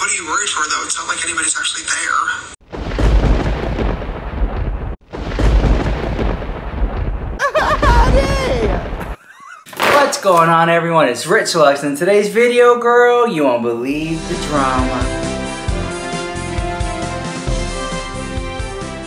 What are you worried for, though? It's not like anybody's actually there. What's going on, everyone? It's Rich Lux. In today's video, girl, you won't believe the drama.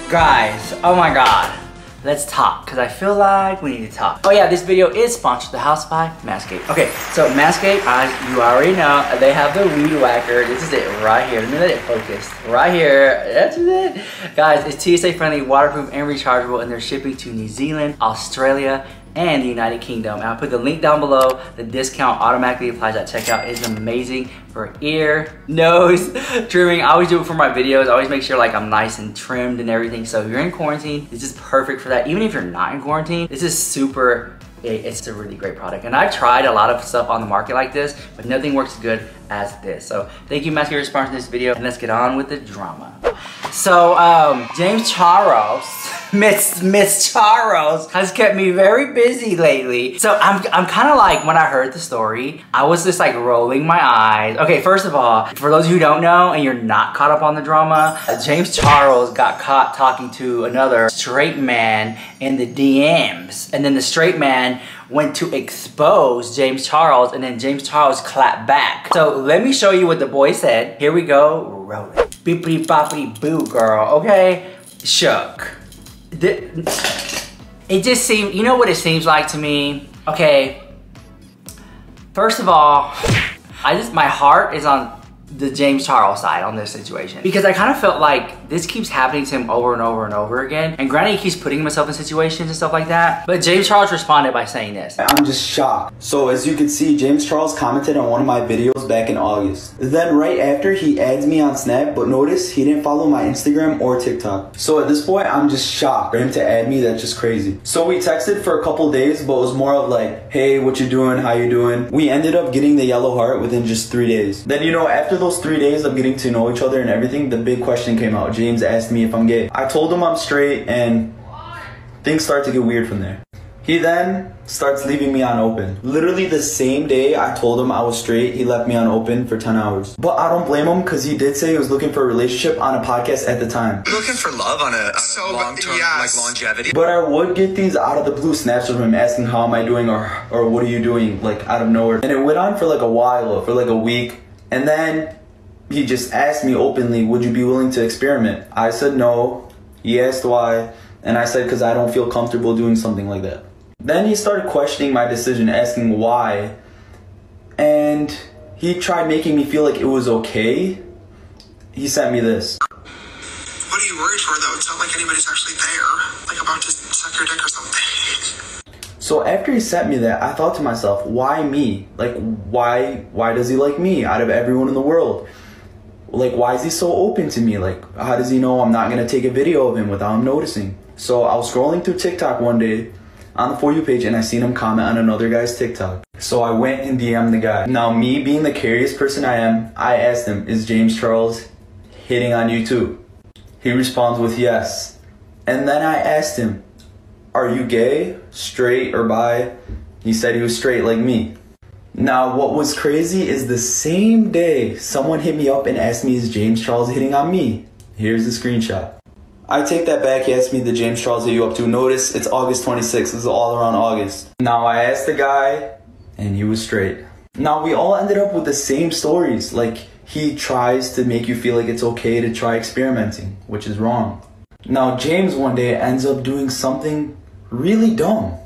Guys, oh my god. Let's talk, because I feel like we need to talk. Oh yeah, this video is sponsored the house by Manscaped. Okay, so Manscaped, you already know, they have the weed whacker. This is it right here. Let me let it focus. Right here, that's it. Guys, it's TSA friendly, waterproof, and rechargeable, and they're shipping to New Zealand, Australia, and the United Kingdom. And I'll put the link down below. The discount automatically applies at checkout. It's amazing for ear, nose trimming. I always do it for my videos. I always make sure like I'm nice and trimmed and everything. So if you're in quarantine, this is perfect for that. Even if you're not in quarantine, this is super, it's a really great product. And I've tried a lot of stuff on the market like this, but nothing works as good as this. So thank you, Manscaped, for sponsoring this video. And let's get on with the drama. So James Charles, Miss Charles has kept me very busy lately. So I'm kind of like, when I heard the story, I was just like rolling my eyes. Okay, first of all, for those who don't know and you're not caught up on the drama, James Charles got caught talking to another straight man in the DMs. And then the straight man went to expose James Charles, and then James Charles clapped back. So let me show you what the boy said. Here we go, roll it. Beepity boppity boo, girl, okay? Shook. It just seemed, you know what it seems like to me? Okay, first of all, my heart is on the James Charles side on this situation, because I kind of felt like this keeps happening to him over and over and over again. And granted, he keeps putting himself in situations and stuff like that, but James Charles responded by saying this. I'm just shocked. So as you can see, James Charles commented on one of my videos back in August. Then right after, he adds me on Snap, but notice he didn't follow my Instagram or TikTok. So at this point, I'm just shocked for him to add me. That's just crazy. So we texted for a couple days, but it was more of like, hey, what you doing? How you doing? We ended up getting the yellow heart within just 3 days. Then, you know, after those 3 days of getting to know each other and everything, the big question came out. James asked me if I'm gay. I told him I'm straight, and things start to get weird from there. He then starts leaving me on open. Literally the same day I told him I was straight, he left me on open for 10 hours. But I don't blame him, because he did say he was looking for a relationship on a podcast at the time. Looking for love on a long-term, like longevity. But I would get these out of the blue snaps from him asking how am I doing, or what are you doing, like out of nowhere. And it went on for like a while, for like a week. And then he just asked me openly, would you be willing to experiment? I said no. He asked why, and I said because I don't feel comfortable doing something like that. Then he started questioning my decision, asking why, and he tried making me feel like it was okay. He sent me this. What are you worried for, though? It's not like anybody's actually there, like about to suck your dick or something. So after he sent me that, I thought to myself, why me? Like, why does he like me out of everyone in the world? Like, why is he so open to me? Like, how does he know I'm not gonna take a video of him without him noticing? So I was scrolling through TikTok one day on the For You page, and I seen him comment on another guy's TikTok. So I went and DM'd the guy. Now, me being the curious person I am, I asked him, is James Charles hitting on you too? He responds with yes. And then I asked him, are you gay, straight, or bi? He said he was straight like me. Now, what was crazy is the same day someone hit me up and asked me, is James Charles hitting on me? Here's the screenshot. I take that back. He asked me, did James Charles hit you up too? Notice it's August 26th. This is all around August. Now, I asked the guy, and he was straight. Now, we all ended up with the same stories. Like, he tries to make you feel like it's okay to try experimenting, which is wrong. Now, James one day ends up doing something really dumb.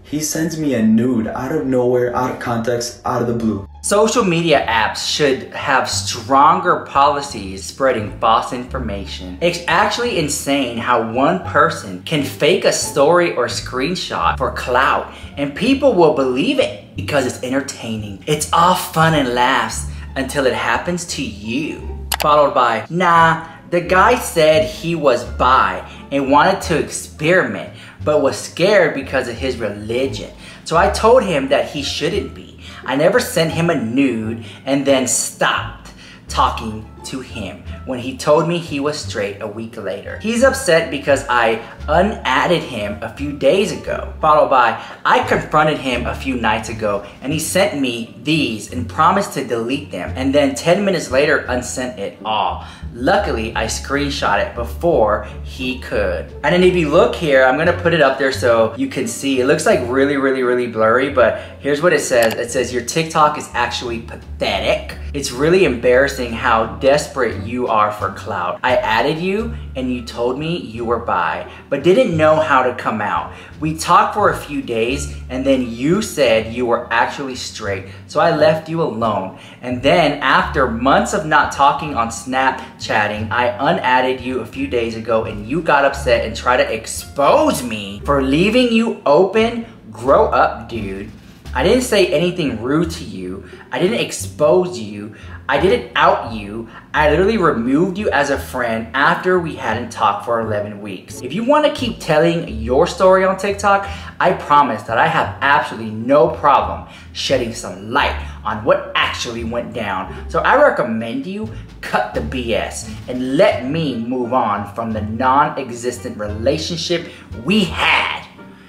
He sends me a nude out of nowhere, out of context, out of the blue. Social media apps should have stronger policies spreading false information. It's actually insane how one person can fake a story or screenshot for clout, and people will believe it because it's entertaining. It's all fun and laughs until it happens to you. Followed by, nah, the guy said he was bi and wanted to experiment, but was scared because of his religion. So I told him that he shouldn't be. I never sent him a nude and then stopped talking to him. when he told me he was straight a week later. He's upset because I unadded him a few days ago, followed by, I confronted him a few nights ago and he sent me these and promised to delete them, and then 10 minutes later unsent it all. Luckily, I screenshot it before he could. And then if you look here, I'm gonna put it up there so you can see. It looks like really blurry, but here's what it says. It says, your TikTok is actually pathetic. It's really embarrassing how desperate you are for clout. I added you and you told me you were bi, but didn't know how to come out. We talked for a few days and then you said you were actually straight, so I left you alone. And then after months of not talking on Snapchatting, I unadded you a few days ago and you got upset and tried to expose me for leaving you open. Grow up, dude. I didn't say anything rude to you. I didn't expose you. I didn't out you. I literally removed you as a friend after we hadn't talked for 11 weeks. If you want to keep telling your story on TikTok, I promise that I have absolutely no problem shedding some light on what actually went down. So I recommend you cut the BS and let me move on from the non-existent relationship we had.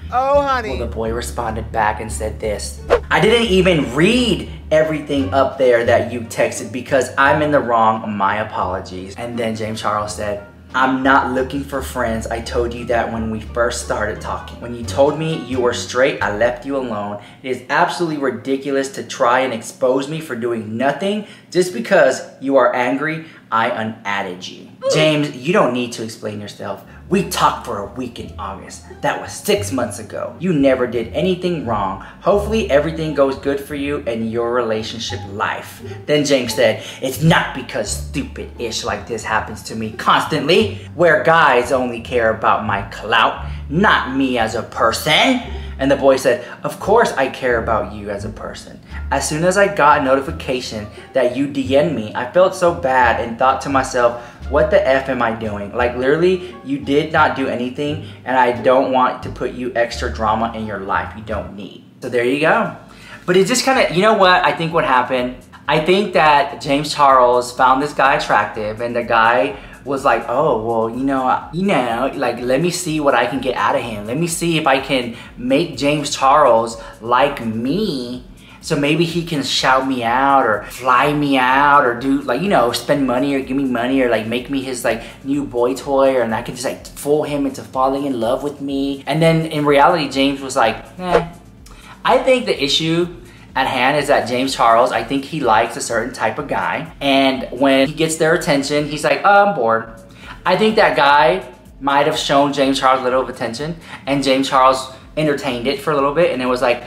Oh, honey. Well, the boy responded back and said this: I didn't even read everything up there that you texted because I'm in the wrong. My apologies. And then James Charles said, I'm not looking for friends. I told you that when we first started talking. When you told me you were straight, I left you alone. It is absolutely ridiculous to try and expose me for doing nothing just because you are angry. I unadded you. James, you don't need to explain yourself. We talked for a week in August. That was 6 months ago. You never did anything wrong. Hopefully everything goes good for you and your relationship life. Then James said, it's not because stupid ish like this happens to me constantly, where guys only care about my clout, not me as a person. And the boy said, of course I care about you as a person. As soon as I got a notification that you DM'd me, I felt so bad and thought to myself, what the F am I doing? Like literally, you did not do anything and I don't want to put you extra drama in your life you don't need. So there you go. But it just kind of, you know what I think what happened? I think that James Charles found this guy attractive and the guy was like, oh, well, you know, like, let me see what I can get out of him. Let me see if I can make James Charles like me. So maybe he can shout me out or fly me out or do like, you know, spend money or give me money or like make me his like new boy toy, and I can just like fool him into falling in love with me. And then in reality, James was like, I think the issue at hand is that James Charles, I think he likes a certain type of guy. And when he gets their attention, he's like, oh, I'm bored. I think that guy might have shown James Charles a little of attention and James Charles entertained it for a little bit and it was like,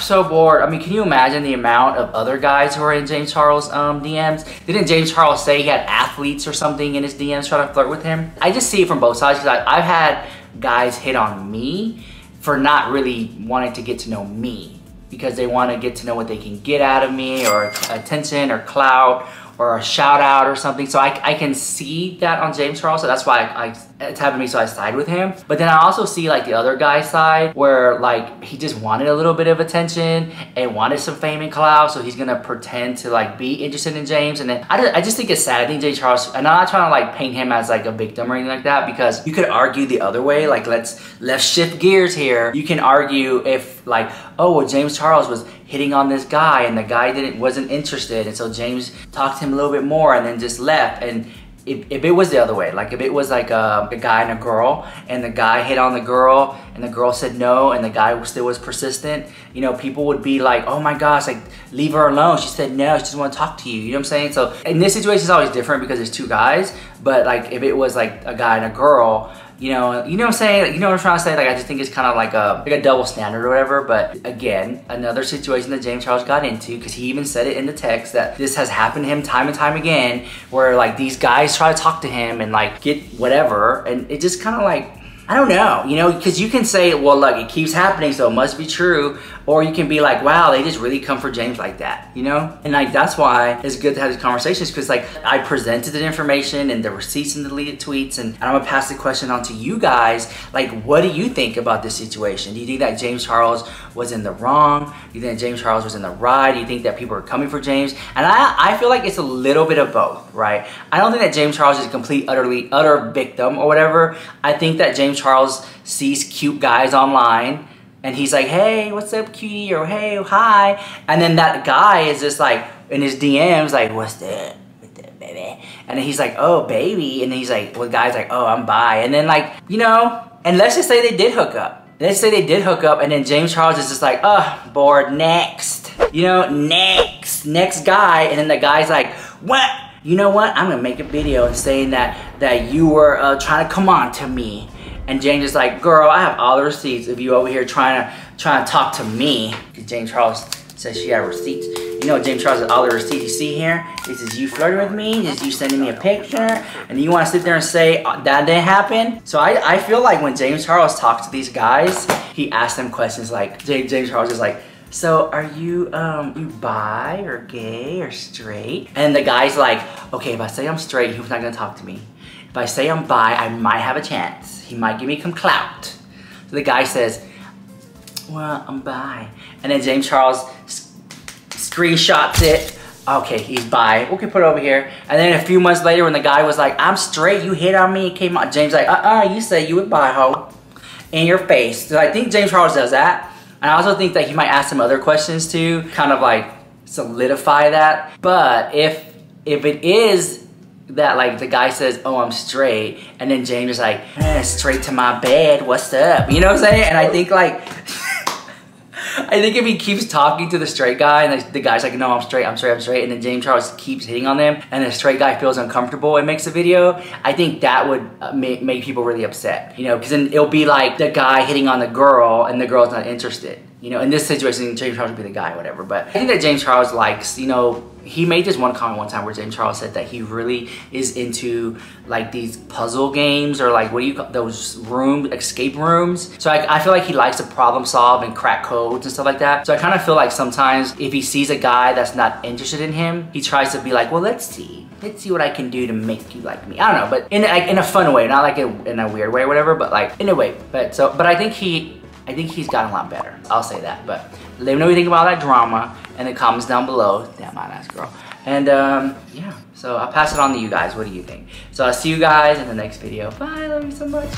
so bored. I mean, can you imagine the amount of other guys who are in James Charles' DMs? Didn't James Charles say he had athletes or something in his DMs trying to flirt with him? I just see it from both sides because I've had guys hit on me for not really wanting to get to know me because they want to get to know what they can get out of me or attention or clout or a shout out or something. So I can see that on James Charles, so that's why it's happened to me, so I side with him. But then I also see like the other guy's side where like he just wanted a little bit of attention and wanted some fame and clout, so he's gonna pretend to like be interested in James. And then I just think it's sad. I think James Charles, and I'm not trying to like paint him as like a victim or anything like that, because you could argue the other way. Like let's shift gears here. You can argue if like, oh well, James Charles was hitting on this guy and the guy wasn't interested, and so James talked to him a little bit more and then just left. And if it was the other way, like if it was like a guy and a girl and the guy hit on the girl and the girl said no and the guy still was persistent, you know, people would be like, oh my gosh, like leave her alone. She said no, she doesn't want to talk to you. You know what I'm saying? So in this situation, it's always different because there's two guys. But like if it was like a guy and a girl, you know what I'm saying? You know what I'm trying to say? Like I just think it's kind of like a double standard or whatever. But again, another situation that James Charles got into, because he even said it in the text that this has happened to him time and time again, where like these guys try to talk to him and like get whatever, and it just kind of like, I don't know, you know, because you can say, well, look, it keeps happening, so it must be true. Or you can be like, wow, they just really come for James like that, you know? And like, that's why it's good to have these conversations, because like I presented the information and the receipts and deleted tweets, and I'm gonna pass the question on to you guys. Like, what do you think about this situation? Do you think that James Charles was in the wrong? Do you think James Charles was in the right? Do you think that people are coming for James? And I feel like it's a little bit of both, right? I don't think that James Charles is a complete, utter victim or whatever. I think that James Charles sees cute guys online and he's like, hey, what's up, cutie? Or hey, hi. And then that guy is just like, in his DMs, like, what's up, baby? And then he's like, oh, baby. And then he's like, well, the guy's like, oh, I'm bi. And then like, you know, and let's just say they did hook up. Let's say they did hook up, and then James Charles is just like, oh, bored, next. You know, next guy. And then the guy's like, what? You know what? I'm gonna make a video and saying that you were trying to come on to me. And James is like, girl, I have all the receipts of you over here trying to talk to me. Because James Charles says she had receipts. You know, James Charles has all the receipts you see here. This is you flirting with me. This is you sending me a picture. And you want to sit there and say that didn't happen? So I feel like when James Charles talks to these guys, he asks them questions like, James Charles is like, so are you you bi or gay or straight? And the guy's like, okay, if I say I'm straight, he's not gonna talk to me. If I say I'm bi, I might have a chance. He might give me some clout. So the guy says, well, I'm bi. And then James Charles screenshots it. Okay, he's bi. We can put it over here. And then a few months later when the guy was like, I'm straight, you hit on me, it came out. James like, you said you would bi, ho. In your face. So I think James Charles does that. And I also think that he might ask some other questions too, kind of like solidify that. But if it is that like the guy says, oh, I'm straight, and then James is like, straight to my bed, what's up? You know what I'm saying? And I think like, I think if he keeps talking to the straight guy and the guy's like, no, I'm straight, and then James Charles keeps hitting on them and the straight guy feels uncomfortable and makes a video, I think that would make people really upset, you know, because then it'll be like the guy hitting on the girl and the girl's not interested. You know, in this situation, James Charles would be the guy, whatever. But I think that James Charles likes, you know, he made this one comment one time where James Charles said that he really is into like these puzzle games or like, what do you call those escape rooms. So I feel like he likes to problem solve and crack codes and stuff like that. So I kind of feel like sometimes if he sees a guy that's not interested in him, he tries to be like, well, let's see what I can do to make you like me. I don't know, but in a fun way, not like in a weird way or whatever, but like in a way. But I think he's gotten a lot better. I'll say that. But let me know what you think about all that drama in the comments down below. Damn, my ass girl. And yeah, so I'll pass it on to you guys. What do you think? So I'll see you guys in the next video. Bye, I love you so much.